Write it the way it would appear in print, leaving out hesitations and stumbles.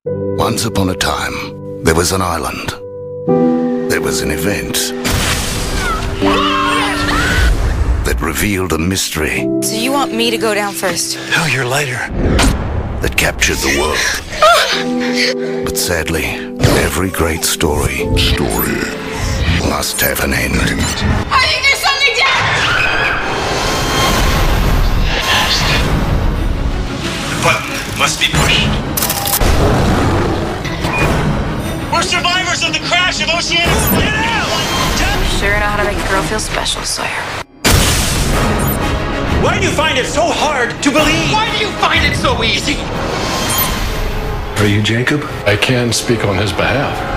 Once upon a time, there was an island. There was an event that revealed a mystery. So you want me to go down first? Oh, you're lighter. That captured the world. But sadly, every great story must have an end. I think there's something down! The button must be pushed. We're survivors of the crash of Oceanic. Get out! Sure know how to make a girl feel special, Sawyer. Why do you find it so hard to believe? Why do you find it so easy? Are you Jacob? I can speak on his behalf.